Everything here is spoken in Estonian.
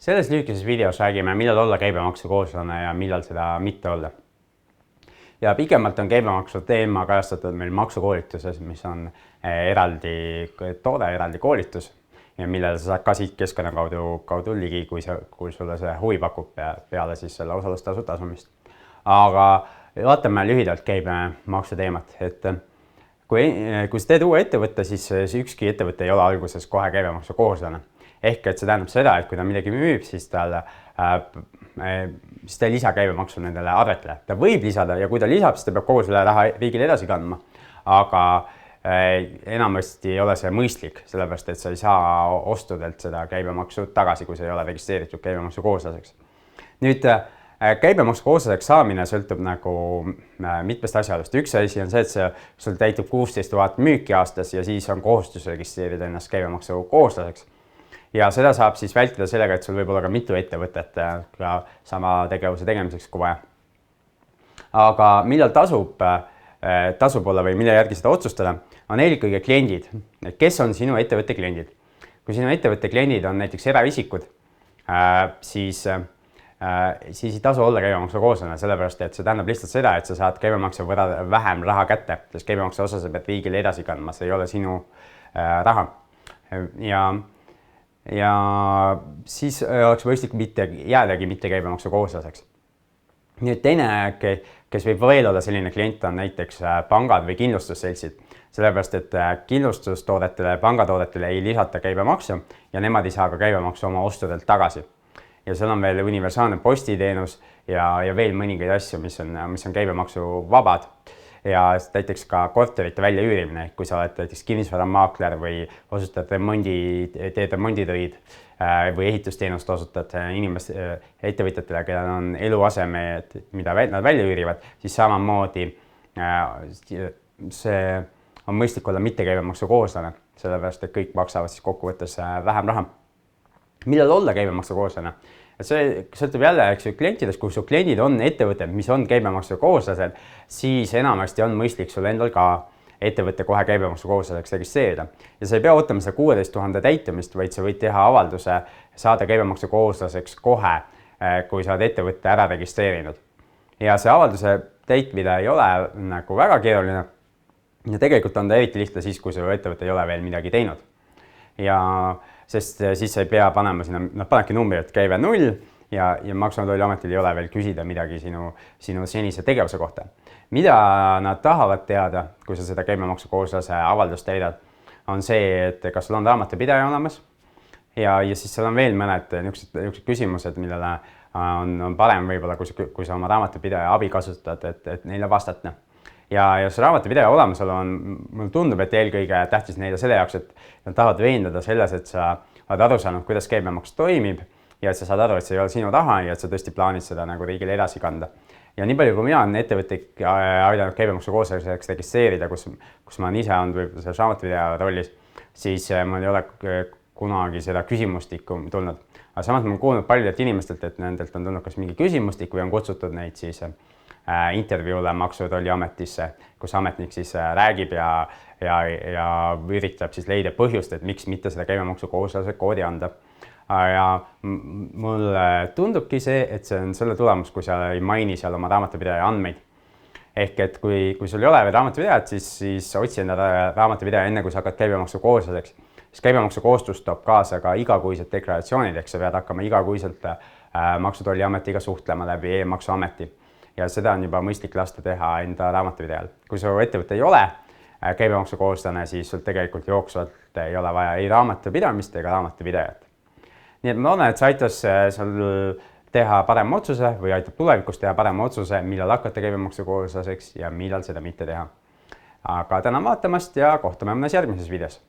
Selles lühikeses videos räägime, millal olla käibemaksukohuslane ja millal seda mitte olla. Ja pikemalt on käibemaksu teema kajastatud meil maksukoolituses, mis on eraldi toode, eraldi koolitus ja millele sa saad ka siit keskkonna kaudu ligi, kui sulle see huvi pakub peale siis selle osalustasu tasumist. Aga vaatame lühidalt käibemaksu teemat, et kui sa teed uue ettevõtte, siis ükski ettevõte ei ole alguses kohe käibemaksu kohuslane. Ehk et see tähendab seda, et kui ta midagi müüb, siis ta ei lisa käibemaksu nendele arvetele. Ta võib lisada ja kui ta lisab, siis ta peab kogu selle raha riigile edasi kandma. Aga enamasti ei ole see mõistlik, sellepärast et sa ei saa ostudelt seda käibemaksu tagasi, kui see ei ole registreeritud käibemaksu kohuslaseks. Nüüd käibemaksu kohuslaseks saamine sõltub nagu mitmest asjaolust. Üks asi on see, et sul täitub 16 000 müüki aastas ja siis on kohustus registreerida ennast käibemaksu kohuslaseks. Ja seda saab siis vältida sellega, et sul võib olla ka mitu ettevõtet ka sama tegevuse tegemiseks kui vaja. Aga millal tasub olla või mille järgi seda otsustada, on eelkõige kliendid. Kes on sinu ettevõtte kliendid? Kui sinu ettevõtte kliendid on näiteks eraisikud, siis ei tasu olla käibemaksu kohuslane, sellepärast et see tähendab lihtsalt seda, et sa saad käibemaksu võrra vähem raha kätte, sest käibemaksu osa sa pead riigile edasi kandma, see ei ole sinu raha. Ja siis oleks mõistlik jäädagi mitte käibemaksu kohuslaseks. Nüüd teine, kes võib veel olla selline klient, on näiteks pangad või kindlustusseltsid, sellepärast et kindlustustoodetele, pangatoodetele ei lisata käibemaksu ja nemad ei saa ka käibemaksu oma ostudelt tagasi. Ja seal on veel universaalne postiteenus ja veel mõningaid asju, mis on käibemaksu vabad. Ja näiteks ka korterite väljaüürimine, kui sa oled näiteks kinnisvaramaakler või osutad teed remonditöid või ehitusteenust osutad ettevõtjatele, kellel on eluaseme, mida nad välja üürivad, siis samamoodi see on mõistlik olla mitte käibemaksu kohuslane, sellepärast et kõik maksavad siis kokkuvõttes vähem raha. Millal olla käibemaksu kohuslane? See sõltub jälle klientidest, kui su kliendid on ettevõtted, mis on käibemaksu kohuslased, siis enamasti on mõistlik sul endal ka ettevõtte kohe käibemaksu kohuslaseks registreerida. Ja sa ei pea ootama seda 16 000 täitumist, vaid sa võid teha avalduse saada käibemaksu kohuslaseks kohe, kui sa oled ettevõtte ära registreerinud. Ja see avalduse täitmine ei ole nagu väga keeruline ja tegelikult on ta eriti lihtne siis, kui su ettevõte ei ole veel midagi teinud. Sest siis sa ei pea panema sinna, nad panebki numbri, et käive 0 ja Maksu- ja Tolliametil ei ole veel küsida midagi sinu senise tegevuse kohta. Mida nad tahavad teada, kui sa seda käibemaksu kohuslase avaldust täidad, on see, et kas sul on raamatupidaja olemas ja siis seal on veel mõned niisugused küsimused, millele on parem võib-olla, kui sa oma raamatupidaja abi kasutad, et neile vastata. Ja see raamatupidaja olemasolu mulle tundub, et eelkõige tähtis neile selle jaoks, et nad tahavad veendada selles, et sa oled aru saanud, kuidas käibemaks toimib ja et sa saad aru, et see ei ole sinu raha ja et sa tõesti plaanid seda nagu riigile edasi kanda. Ja nii palju, kui mina olen ettevõtte aidanud käibemaksu kohuslaseks registreerida, kus ma olen ise olnud võib-olla selles raamatupidaja rollis, siis mul ei ole kunagi seda küsimustikku tulnud. Aga samas ma olen kuulnud paljudelt inimestelt, et nendelt on tulnud kas mingi küsimustik või on kutsutud neid siis intervjuule Maksu- ja Tolliametisse, kus ametnik siis räägib ja üritab siis leida põhjust, et miks mitte seda käibemaksu kohuslase koodi anda. Ja mulle tundubki see, et see on selle tulemus, kui sa ei maini seal oma raamatupidaja andmeid. Ehk et kui sul ei ole veel raamatupidajat, siis otsi enda raamatupidaja enne, kui sa hakkad käibemaksu kohuslaseks. Siis käibemaksu kohustus toob kaasa ka igakuised deklaratsioonid, ehk sa pead hakkama igakuiselt Maksu- ja Tolliametiga suhtlema läbi e-maksuameti. Ja seda on juba mõistlik lasta teha enda raamatupidajal. Kui su ettevõte ei ole käibemaksu kohuslane, siis sul tegelikult jooksvalt ei ole vaja ei raamatupidamist ega raamatupidajat. Nii et ma loodan, et see aitas sul teha parema otsuse või aitab tulevikus teha parema otsuse, millal hakata käibemaksu kohuslaseks ja millal seda mitte teha. Aga tänan vaatamast ja kohtume mõnes järgmises videos.